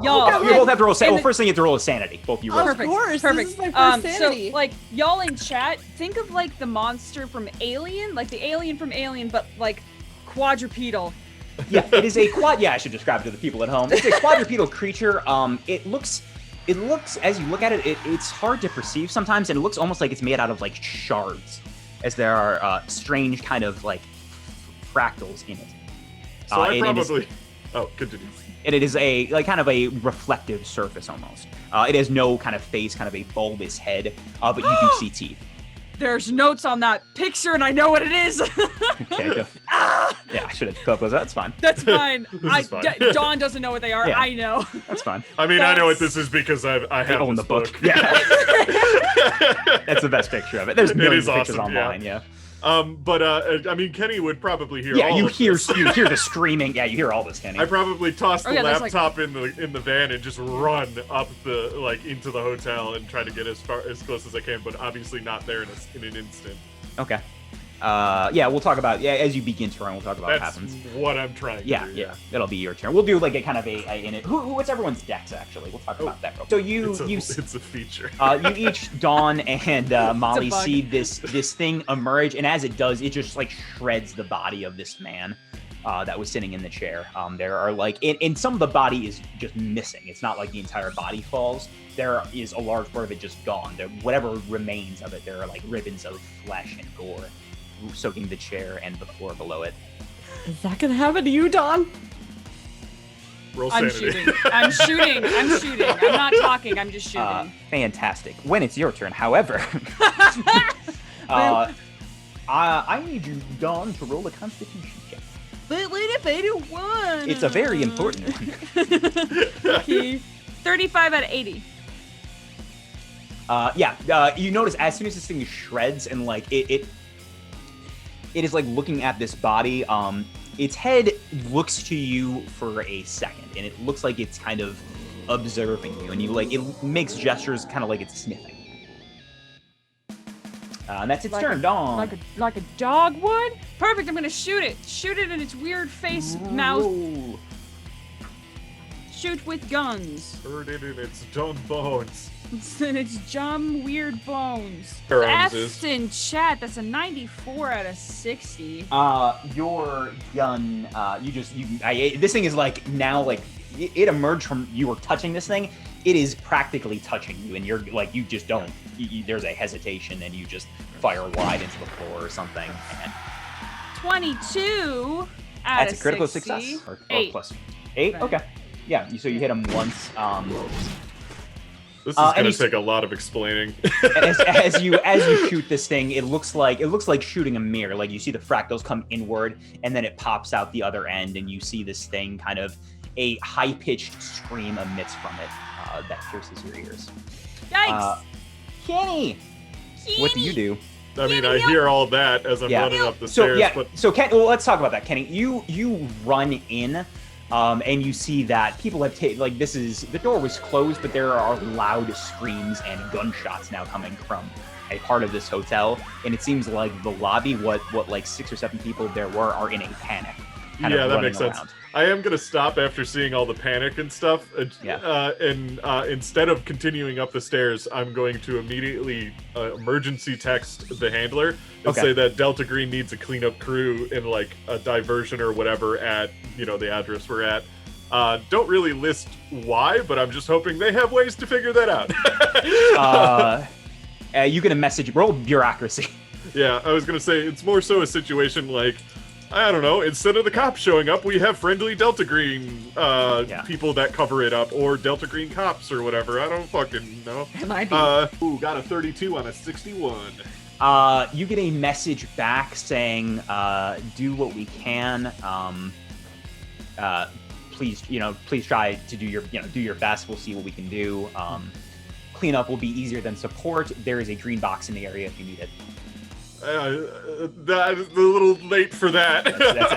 Y'all, you both have to roll sanity. Well, first thing you have to roll is sanity. Both you roll. Of course, perfect. this is my first sanity. So, like, y'all in chat, think of, like, the monster from Alien, like the alien from Alien, but, like, quadrupedal. Yeah, it is a quad. Yeah, I should describe it to the people at home. It's a quadrupedal creature. It looks, as you look at it, it's hard to perceive sometimes, and it looks almost like it's made out of, like, shards, as there are strange kind of, like, fractals in it. So I probably... Oh, continue. And it is a kind of a reflective surface almost. It has no kind of face, kind of a bulbous head, but you do see teeth. There's notes on that picture, and I know what it is. Okay. Yeah, I should have thought those. That's fine. That's fine. This is fine. Dawn doesn't know what they are. Yeah. I know. That's fine. I mean, I know what this is because I have own this the book. book. Yeah. That's the best picture of it. There's millions of pictures awesome, online. Yeah. But I mean, Kenny would probably hear. Yeah, all you of hear this. you hear the screaming. Yeah, you hear all this, Kenny. I probably toss the there's, laptop in the van and just run up into the hotel and try to get as close as I can, but obviously not there in an instant. Okay. Yeah, we'll talk about as you begin to run. We'll talk about what happens. What I'm trying to do. Yeah, it'll be your turn. We'll do like a kind of a in it. What's everyone's dex actually? We'll talk about that. Real quick. So it's a feature. You each, Dawn and Molly, see this thing emerge, and as it does, it just like shreds the body of this man that was sitting in the chair. There are like, and some of the body is just missing. It's not like the entire body falls. There is a large part of it just gone. Whatever remains of it, there are like ribbons of flesh and gore soaking the chair and the floor below it. Is that gonna happen to you, Dawn? Roll I'm sanity. shooting. I'm shooting. I'm not talking. I'm just shooting. Fantastic. When it's your turn, however, I need you, Dawn, to roll a Constitution check. But what if I don't want? It's a very important one. Okay. 35 out of 80. You notice as soon as this thing shreds and like it is like looking at this body, its head looks to you for a second, and it looks like it's kind of observing you, and it makes gestures kind of like it's sniffing. And that's its turn, Dawn. Like a dog would? Perfect, I'm gonna shoot it. Shoot it in its weird face mouth. Ooh. Shoot with guns. Heard it in its dumb bones. It's in its dumb, weird bones. Occurrences. F's in chat, that's a 94 out of 60. Your gun, this thing is like now like it emerged from you were touching this thing. It is practically touching you, and you're like you just don't. There's a hesitation, and you just fire wide into the floor or something. And 22 out that's of a critical 60. success. Or 8. plus 8. Okay. Yeah. So you hit him once. This is gonna take a lot of explaining. as you shoot this thing, it looks like shooting a mirror. Like you see the fractals come inward, and then it pops out the other end, and you see this thing kind of a high-pitched scream emits from it that pierces your ears. Yikes! Kenny, what do you do? I mean, I hear all that as I'm running up the stairs. So Ken, well, let's talk about that, Kenny. You run in. And you see that people have the door was closed, but there are loud screams and gunshots now coming from a part of this hotel, and it seems like the lobby, what like 6 or 7 people there are in a panic. Yeah, that makes sense. I am gonna stop after seeing all the panic and stuff. And instead of continuing up the stairs, I'm going to immediately emergency text the handler and say that Delta Green needs a cleanup crew in like a diversion or whatever at the address we're at. Don't really list why, but I'm just hoping they have ways to figure that out. You get a message. Roll bureaucracy. Yeah, I was gonna say it's more so a situation like, I don't know, instead of the cops showing up, we have friendly Delta Green people that cover it up, or Delta Green cops or whatever. I don't fucking know. It might be. Got a 32 on a 61. You get a message back saying, do what we can. Please try to do your best. We'll see what we can do. Cleanup will be easier than support. There is a green box in the area if you need it. That is a little late for that.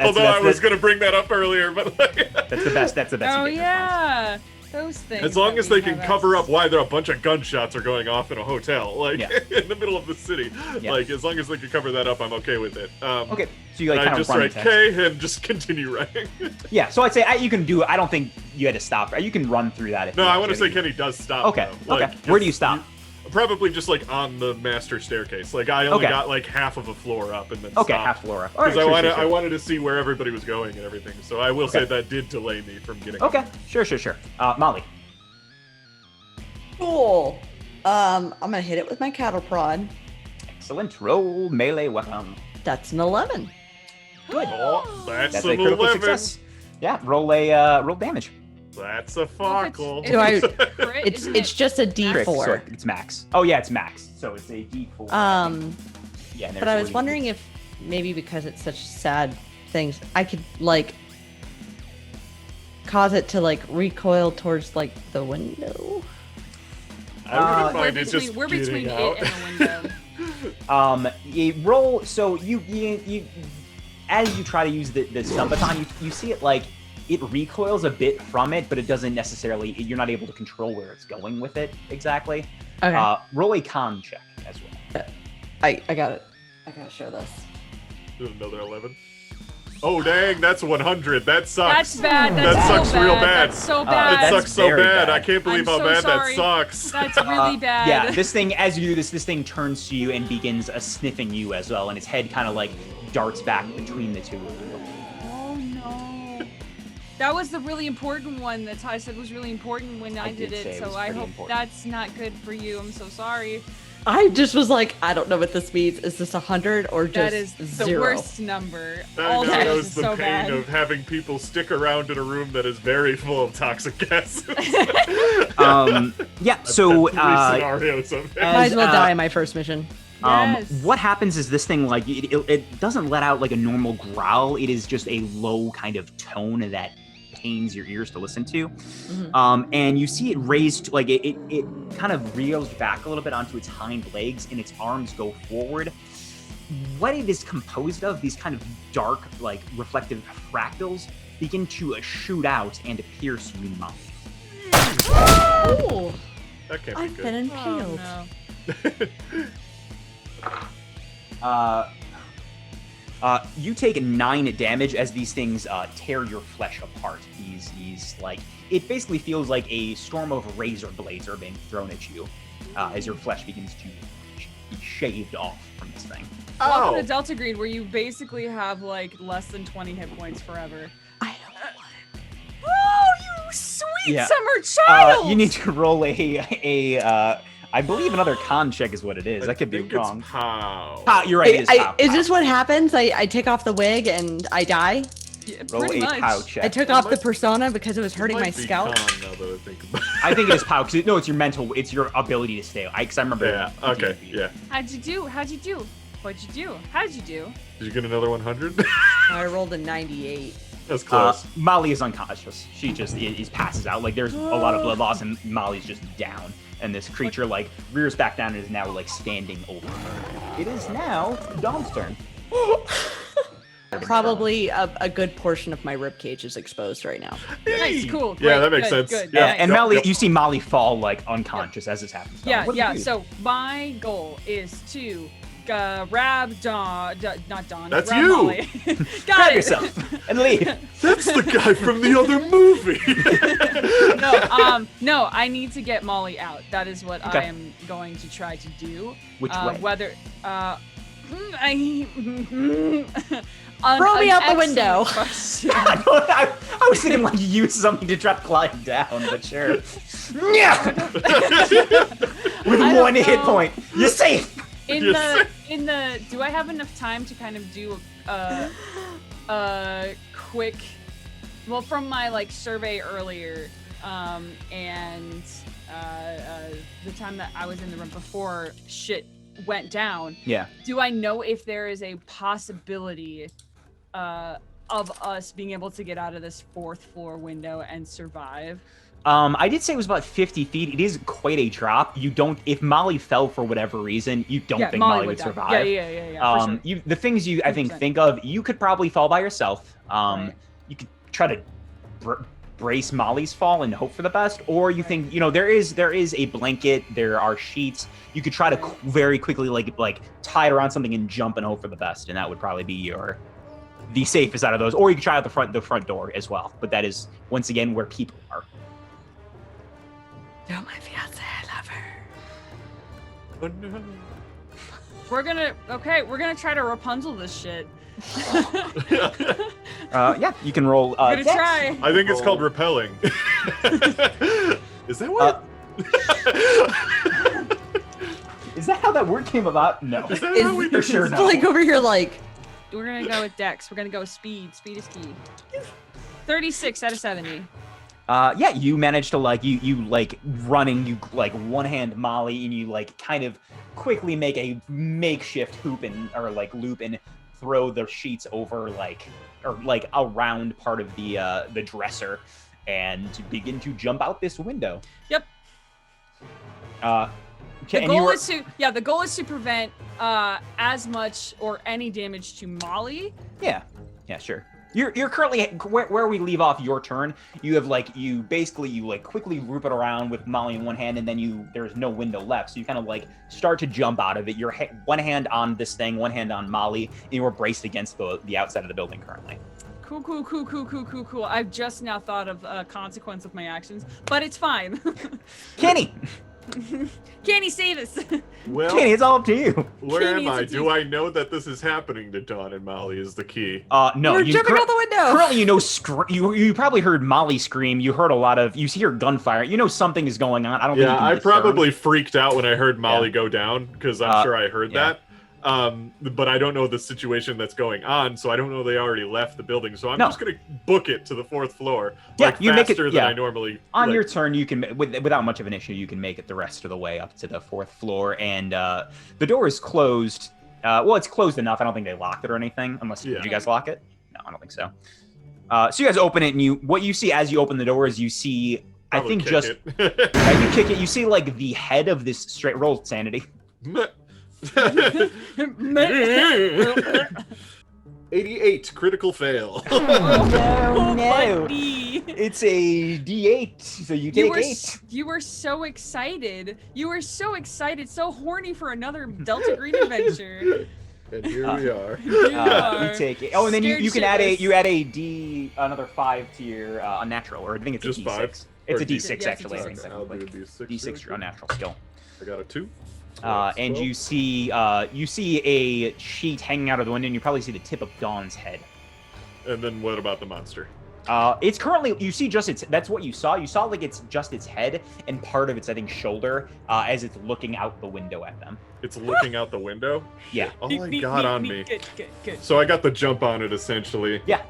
Although I was going to bring that up earlier, but that's the best. Oh yeah. Those things. As long that as we they can have cover access up why there are a bunch of gunshots are going off in a hotel, like in the middle of the city. Yeah. Like as long as they can cover that up, I'm okay with it. Okay, so you like I kind of just run write the text. K and just continue writing. Yeah, so I'd say you can do. I don't think you had to stop. You can run through that. If No, you I want to say to. Kenny does stop. Okay. Though. Like, Okay. Where do you stop? Probably just like on the master staircase. Like I only Okay. got like half of a floor up and then Okay, stopped. half floor up. All right, Because sure, I wanted to see where everybody was going and everything. So I will say that did delay me from getting. Okay, sure. Molly. Cool. I'm gonna hit it with my cattle prod. Excellent. Roll melee weapon. That's an 11. Good. Oh, that's That's an a critical 11. success. Yeah, roll damage. That's a farkle. Do I- crit, isn't It's it? just a Trick, D4. so it's max. Oh yeah, it's max. So it's a D4. Yeah. and But there's I was 40. wondering if maybe because it's such sad things, I could like cause it to like recoil towards like the window. I wouldn't We're mind it just between, we're between getting it out. and the window. You roll. So you as you try to use the stun baton, you see it like it recoils a bit from it, but it doesn't necessarily. You're not able to control where it's going with it exactly. Okay. Roll a con check as well. I got it. I gotta show this. Another 11. Oh dang, that's 100. That sucks. That's bad. That That's so sucks bad. real bad. That's so That bad. It That's sucks so very bad. bad. I can't believe I'm how so bad sorry. that sucks. That's really bad. Yeah, this thing, as you do this thing turns to you and begins sniffing you as well, and its head kind of like darts back between the two of you. Oh no. That was the really important one that Ty said was really important when I did did say it, it so was I pretty hope important. that's not good for you. I'm so sorry. I just was like, I don't know what this means. Is this 100 or just That is the 0? worst number. I All know zeros knows is the so pain bad. of having people stick around in a room that is very full of toxic gases. Yeah, so Three scenarios of it. Might as well as, die in my first mission. Yes. What happens is this thing, like, it doesn't let out like a normal growl. It is just a low kind of tone that pains your ears to listen to. And you see it raised, like, it kind of reels back a little bit onto its hind legs, and its arms go forward. What it is composed of, these kind of dark, like, reflective fractals, begin to shoot out and pierce you, Molly. Oh, That can't be I've good. been impaled. Oh, no. You take 9 damage as these things tear your flesh apart. These like, it basically feels like a storm of razor blades are being thrown at you as your flesh begins to be shaved off from this thing. Welcome Oh, to Delta Green, where you basically have like less than 20 hit points forever. I don't know. Oh, you sweet Yeah. summer child! You need to roll I believe another con check is what it is. I could be think wrong. It's pow. You're right. It is pow. Is this what happens? I take off the wig and I die? Yeah, Roll pretty a much. pow check. I took off the persona because it was hurting Might my be scalp. con now that I think about it. I think it is pow because no, it's your mental. It's your ability to stay. Because I remember. Yeah, okay, D&D. yeah. How'd you do? How'd you do? What'd you do? How'd you do? Did you get another 100? I rolled a 98. That's close. Molly is unconscious. She just passes out. Like there's a lot of blood loss, and Molly's just down. And this creature like rears back down and is now like standing over her. It is now Dawn's turn. Probably a good portion of my ribcage is exposed right now. Nice, cool. Yeah, great, that makes good, sense. Good, Yeah, nice. And Yep, Molly, yep. you see Molly fall like unconscious as this happens. Yeah, What do you yeah. do? So my goal is to grab not Dawn. That's grab you! Molly. Got Grab it. yourself and leave. That's the guy from the other movie. No, I need to get Molly out. That is what Okay. I am going to try to do. Which way? Whether Throw me out the window. I was thinking like you use something to try to glide down, but sure. Yeah. With I don't 1 hit know. point, you're safe. Yes. In the do I have enough time to kind of do a quick, well, from my like survey earlier, and the time that I was in the room before shit went down, Yeah. do I know if there is a possibility of us being able to get out of this 4th floor window and survive? I did say it was about 50 feet. It is quite a drop. You don't, if Molly fell for whatever reason, you don't think Molly would die. survive. Yeah. For sure. The things you, I think, 100%. think of, you could probably fall by yourself. Right. You could try to brace Molly's fall and hope for the best, or you think, you know, there is a blanket, there are sheets. You could try to very quickly like tie it around something and jump and hope for the best, and that would probably be the safest out of those. Or you could try out the front door as well, but that is once again where people are. Oh, my fiance, I love her. Oh no. We're gonna try to Rapunzel this shit. Yeah, you can roll. We're gonna try. I think it's called repelling. Is that what? Is that how that word came about? No. Is that how we for sure no. Like over here, like. We're gonna go with Dex. We're gonna go with speed. Speed is key. 36 out of 70. Yeah, you managed to you running, you like one-hand Molly, and you like kind of quickly make a makeshift hoop or loop and throw the sheets over around part of the dresser and begin to jump out this window. Yep. Okay, the goal is to prevent as much or any damage to Molly. Yeah, sure. You're currently where we leave off your turn. You have you quickly roop it around with Molly in one hand, and then there's no window left, so you kind of start to jump out of it. You're one hand on this thing, one hand on Molly, and you are braced against the outside of the building currently. Cool. I've just now thought of a consequence of my actions, but it's fine. Kenny! Kenny, save us! Well, Kenny, it's all up to you. Where Kenny, am I? it's Do I know that this is happening to Dawn and Molly is the key? No. We're jumping out the window! Currently, you probably heard Molly scream. You heard you hear gunfire. You know something is going on. I don't think you can I discern. probably freaked out when I heard Molly go down, because I'm sure I heard that. But I don't know the situation that's going on, so I don't know they already left the building. So I'm just gonna book it to the 4th floor, you make it faster than I normally. On your turn, you can without much of an issue, you can make it the rest of the way up to the 4th floor, and the door is closed. Well, it's closed enough. I don't think they locked it or anything. Unless did you guys lock it? No, I don't think so. So you guys open it, and what you see as you open the door is you see. Probably I think kick it. you kick it. You see the head of this straight roll sanity. 88 critical fail. No. Buddy. It's a D8, so you take 8. You were so excited. So horny for another Delta Green adventure. And here we are. You take it. Oh, and then you can add shitless. another 5 to your unnatural, or I think it's Just a D6. 5? It's Or a D6 D6, actually. I yes, think I'll do a D6. D6 your unnatural skill. I got a 2. And you see a sheet hanging out of the window, and you probably see the tip of Dawn's head. And then what about the monster? It's currently, you see that's what you saw. You saw it's just its head and part of its, I think, shoulder, as it's looking out the window at them. It's looking out the window? Yeah. All I got on me. Good. So I got the jump on it, essentially. Yeah.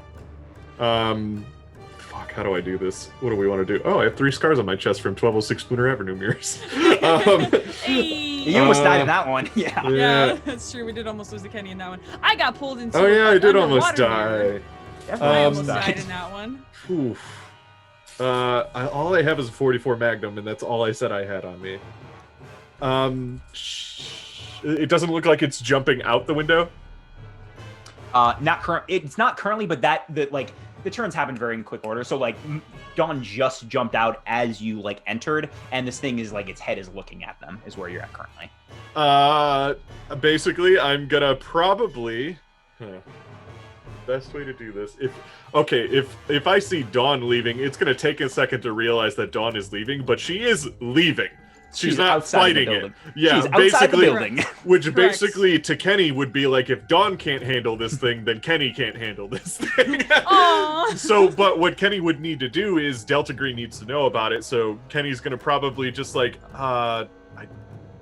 Fuck, how do I do this? What do we want to do? Oh, I have 3 scars on my chest from 1206 Spooner Avenue mirrors. Hey. You almost died in that one. Yeah, that's true. We did almost lose the Kenny in that one. I got pulled into. Oh yeah, I did almost underwater die. I almost died in that one. Oof. All I have is a 44 Magnum, and that's all I said I had on me. It doesn't look like it's jumping out the window. It's not currently, but the turns happened very in quick order. So Dawn just jumped out as you entered, and this thing is its head is looking at them. Is where you're at currently. Basically, I'm gonna probably. Best way to do this. If I see Dawn leaving, it's gonna take a second to realize that Dawn is leaving, but she is leaving. She's not fighting it. Yeah, she's basically, the building. Which basically to Kenny would be like, if Dawn can't handle this thing, then Kenny can't handle this thing. So, but what Kenny would need to do is Delta Green needs to know about it. So Kenny's gonna probably just I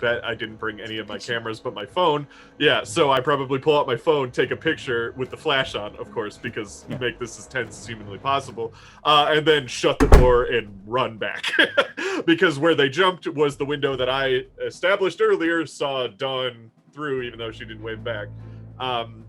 bet I didn't bring any of my cameras but my phone. Yeah, so I probably pull out my phone, take a picture with the flash on, of course, because you make this as tense as humanly possible, and then shut the door and run back. Because where they jumped was the window that I established earlier, saw Dawn through, even though she didn't wave back.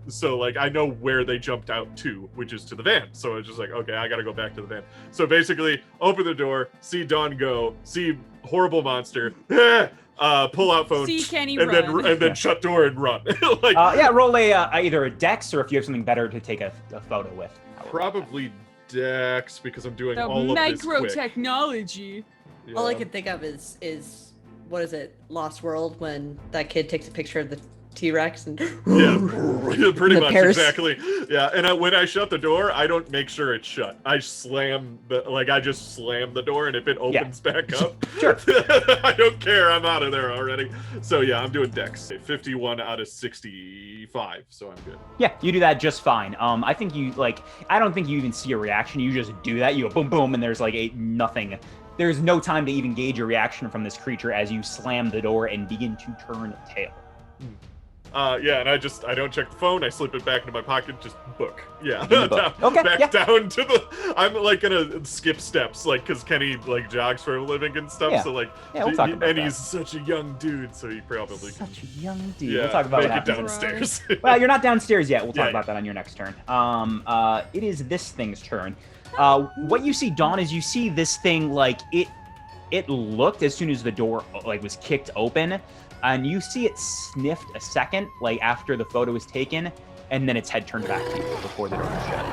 So I know where they jumped out to, which is to the van. So it's just okay, I gotta go back to the van. So basically, open the door, see Dawn go, see horrible monster, pull out phone, see Kenny and run. then shut door and run. Roll either a dex, or if you have something better to take a photo with. Probably Dex because I'm doing The all of this quick. micro-technology. Yeah. All I can think of is what is it, Lost World, when that kid takes a picture of the T-Rex and Yeah, pretty much, Paris. exactly. Yeah, and when I shut the door, I don't make sure it's shut. I just slam the door, and if it opens back up, Sure. I don't care. I'm out of there already. So yeah, I'm doing Dex. 51 out of 65, so I'm good. Yeah, you do that just fine. I think I don't think you even see a reaction. You just do that. You go boom, boom, and there's like nothing. There's no time to even gauge a reaction from this creature as you slam the door and begin to turn tail. Yeah, and I don't check the phone. I slip it back into my pocket. Just book. Yeah, down to the. I'm like gonna skip steps, like because Kenny like jogs for a living and stuff. Yeah. So like, we'll talk about that. he's such a young dude, so he probably Such a young dude. Yeah, We'll talk about make what it happens. downstairs. Well, you're not downstairs yet. We'll talk Yeah. about that on your next turn. It is this thing's turn. What you see, Dawn, is you see this thing like it looked as soon as the door like was kicked open. And you see it sniffed a second, like after the photo was taken, and then its head turned back to you before the door was shut.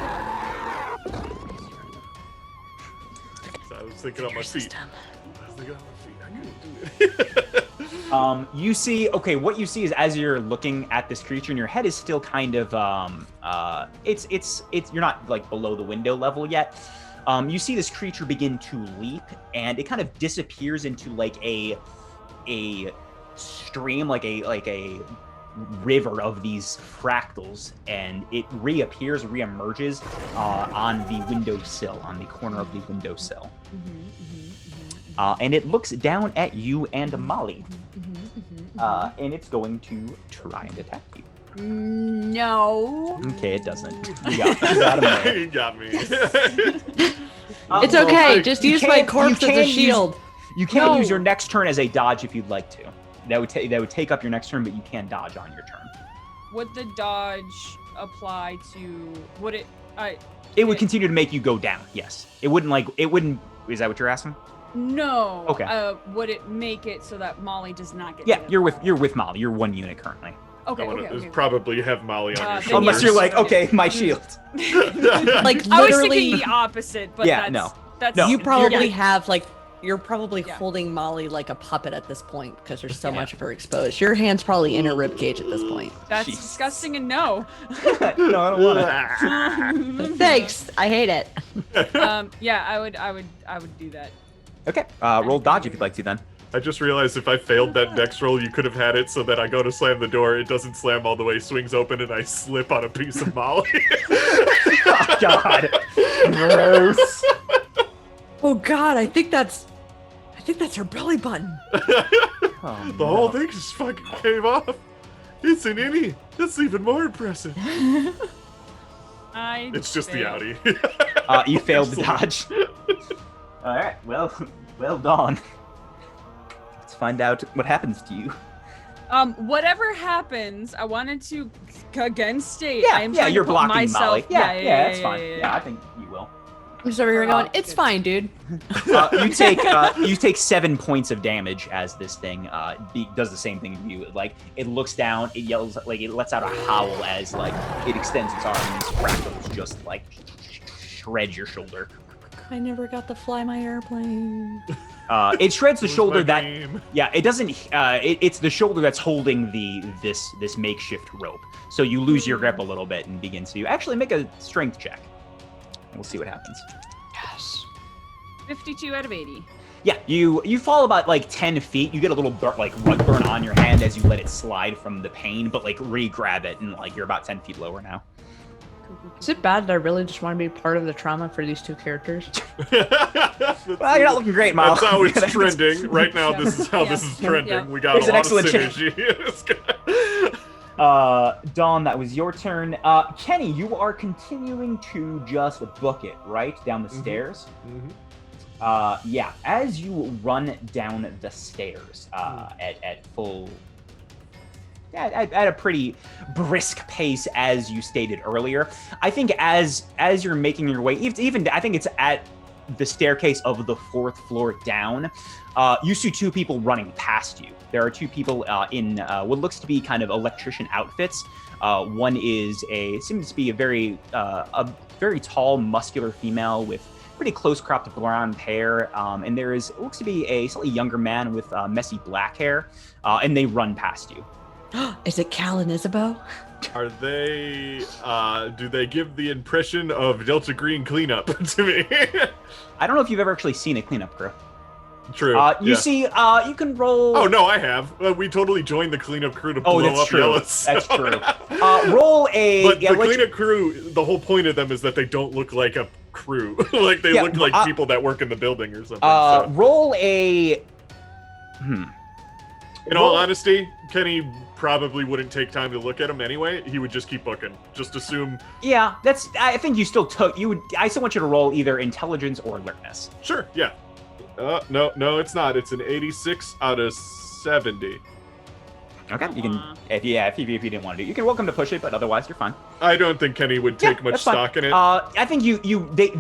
So I was thinking on my feet. I couldn't do it. You see, okay, what you see is as you're looking at this creature, and your head is still kind of, it's you're not like below the window level yet. You see this creature begin to leap, and it kind of disappears into like a stream, like a river of these fractals, and it reemerges on the windowsill, on the corner of the windowsill. And it looks down at you and Molly. And it's going to try and attack you. No. Okay, it doesn't. You got him there. You got me. It's okay. Just use my corpse as a shield. You can't use your next turn as a dodge if you'd like to. That would take up your next turn, but you can dodge on your turn. Would the dodge apply to? Would it? It would continue to make you go down. Yes. It wouldn't. Is that what you're asking? No. Okay. Would it make it so that Molly does not get? Yeah, you're with Molly. You're one unit currently. Okay. Probably have Molly on your shoulders. Unless you're like, okay, my shield. Like literally, I was thinking the opposite, but Yeah, that's No. you probably yeah. have like. You're probably Yeah. holding Molly like a puppet at this point because there's so much of her exposed. Your hand's probably in her ribcage at this point. That's Jeez. disgusting and no. No, I don't want it. Thanks. I hate it. Yeah, I would do that. Okay, roll dodge if you'd like to then. I just realized if I failed that dex roll, you could have had it so that I go to slam the door, it doesn't slam all the way, swings open, and I slip on a piece of Molly. Oh, God. Gross. Oh God, I think that's her belly button. Oh, The whole thing just fucking came off. It's an innie. That's even more impressive. It's just the Audi. You failed the dodge. All right, well done. Let's find out what happens to you. Whatever happens, I wanted to again state. Yeah, I am trying you're to put blocking myself. Molly. Yeah, that's yeah, fine. yeah. Yeah, I think you will. I'm just over here going, it's fine, dude. You take 7 points of damage as this thing does the same thing to you. Like it looks down, it yells, like it lets out a howl as like it extends its arm, and these fractals just like shred your shoulder. I never got to fly my airplane. It shreds the shoulder that. Game. Yeah, it doesn't. It's the shoulder that's holding this makeshift rope. So you lose your grip a little bit and begin to actually make a strength check. We'll see what happens. Yes. 52 out of 80. Yeah, you fall about like 10 feet. You get a little rug burn on your hand as you let it slide from the pain, but like re-grab it and like you're about 10 feet lower now. Is it bad that I really just want to be part of the trauma for these two characters? Well, you're not looking great, Miles. That's how it's trending. Right now, this is how this is trending. Yeah. We got It's a an lot of excellent synergy. Dawn, that was your turn. Kenny, you are continuing to just book it, right? Down the stairs? Yeah, as you run down the stairs at full... At a pretty brisk pace, as you stated earlier. I think as you're making your way, even I think it's at the staircase of the 4th floor down, you see 2 people running past you. There are 2 people in what looks to be kind of electrician outfits. One is seems to be a very tall, muscular female with pretty close cropped blonde hair, and there looks to be a slightly younger man with messy black hair, and they run past you. Is it Cal and Isabeau? Are they, do they give the impression of Delta Green cleanup to me? I don't know if you've ever actually seen a cleanup crew. True. You see, you can roll... Oh, no, I have. We totally joined the cleanup crew to blow up Yellowstone. That's true. Roll a... But the cleanup crew, the whole point of them is that they don't look like a crew. Like, they look like people that work in the building or something. Roll a... In all honesty, Kenny probably wouldn't take time to look at him anyway. He would just keep booking. Just assume. Yeah, I think you still took. I still want you to roll either intelligence or alertness. Sure. Yeah. No, it's not. It's an 86 out of 70. Okay. You can. If you didn't want to do it, you can welcome to push it, but otherwise you're fine. I don't think Kenny would take much stock in it. I think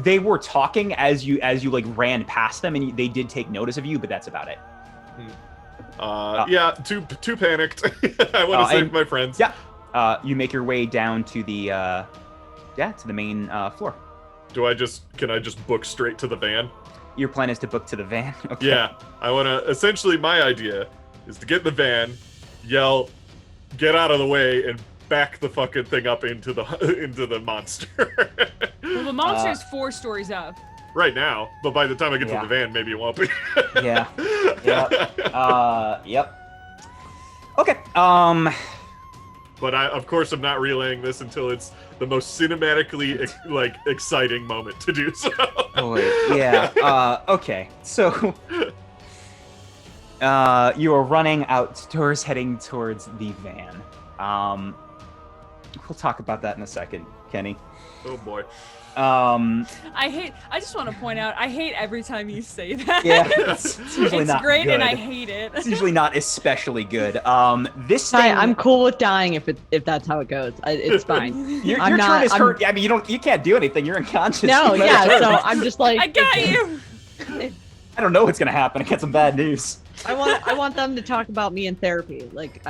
they were talking as you like ran past them, and they did take notice of you, but that's about it. Yeah, too panicked. I want to save my friends. Yeah. You make your way down to the to the main floor. Can I just book straight to the van? Your plan is to book to the van? Okay. Yeah. I want to, essentially my idea is to get in the van, yell, get out of the way, and back the fucking thing up into the monster. Well, the monster is 4 stories up. Right now, but by the time I get to the van, maybe it won't be. Yeah. Yep. Okay. But of course, I'm not relaying this until it's the most cinematically exciting moment to do so. Oh, wait. Yeah. Okay. So, you are running outdoors, heading towards the van. We'll talk about that in a second, Kenny. Oh boy. I just want to point out, I hate every time you say that. Yeah, it's usually it's not great good. and I hate it. It's usually not especially good. This Hi, thing, I'm cool with dying if that's how it goes. It's fine. your turn is hurt. I mean, you can't do anything. You're unconscious. No, yeah. So I'm just like, I got you. I don't know what's gonna happen. I get some bad news. I want them to talk about me in therapy. Like,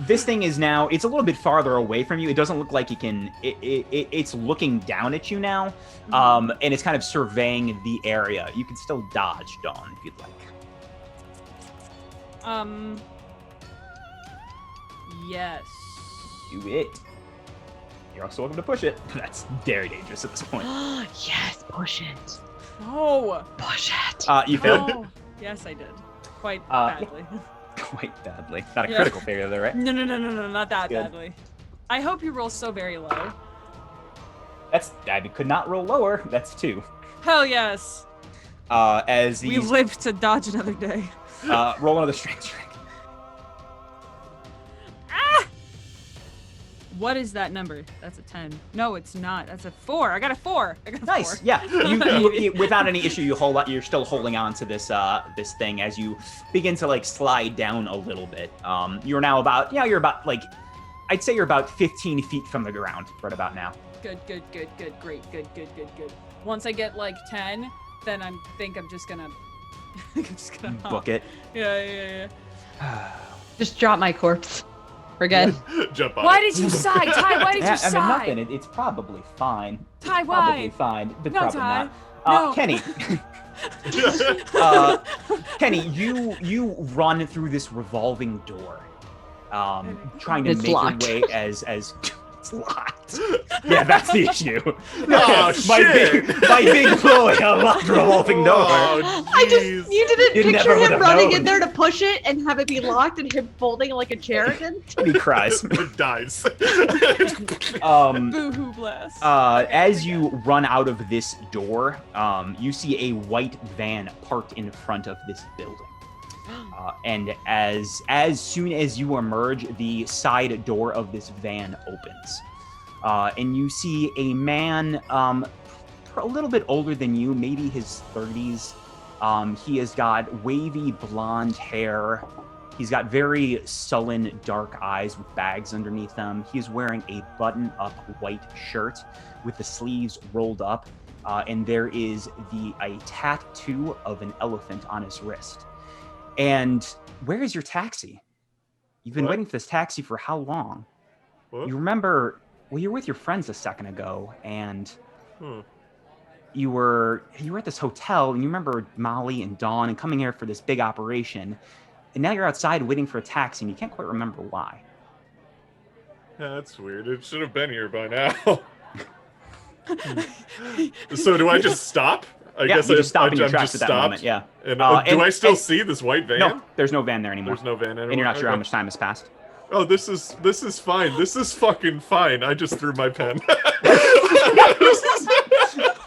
this thing is now. It's a little bit farther away from you. It doesn't look like it can. It's looking down at you now, and it's kind of surveying the area. You can still dodge, Dawn, if you'd like. Yes. Do it. You're also welcome to push it. That's very dangerous at this point. yes, push it. No. Push it. You failed. Oh. Yes, I did. Quite badly. Quite badly. Not a critical failure, though, right? No, not that Good. badly. I hope you roll so very low. I could not roll lower. That's 2. Hell yes. As these... We live to dodge another day. Roll another strength check. Ah! What is that number? That's a 10. No, it's not. That's a 4. I got a 4. I got a Nice. 4. Yeah. You, without any issue, you're still holding on to this this thing as you begin to slide down a little bit. You're now about I'd say you're about 15 feet from the ground right about now. Good. Great. Good. Once I get 10, then I'm just gonna book it. Yeah. Just drop my corpse. We're good. Jump on Why it. did you sigh? Ty, why did you sigh? I mean, nothing. It's probably fine. Ty, why? Probably fine, but No, probably Ty. not. No. Kenny. Kenny, you run through this revolving door, trying to It's make locked. your way as it's locked. Yeah, that's the issue. Oh, my big boy unlocked revolving door. Oh, You didn't You picture never would him have running known. in there to push it and have it be locked and him folding like a chair again? He cries. It dies. Boo-hoo blast. As you run out of this door, you see a white van parked in front of this building. And as soon as you emerge, the side door of this van opens. And you see a man a little bit older than you, maybe his 30s. He has got wavy blonde hair. He's got very sullen dark eyes with bags underneath them. He is wearing a button-up white shirt with the sleeves rolled up. and there is a tattoo of an elephant on his wrist. And where is your taxi? You've been waiting for this taxi for how long? What? You remember, well, you were with your friends a second ago, and you were at this hotel, and you remember Molly and Dawn and coming here for this big operation, and now you're outside waiting for a taxi, and you can't quite remember why. Yeah, that's weird. It should have been here by now. So do I just stop? I guess you just stop in your I'm tracks just at that stopped. moment. Yeah. And do I still see this white van? No, there's no van there anymore. There's no van anymore. And you're not sure Okay. how much time has passed. Oh, this is fine. This is fucking fine. I just threw my pen.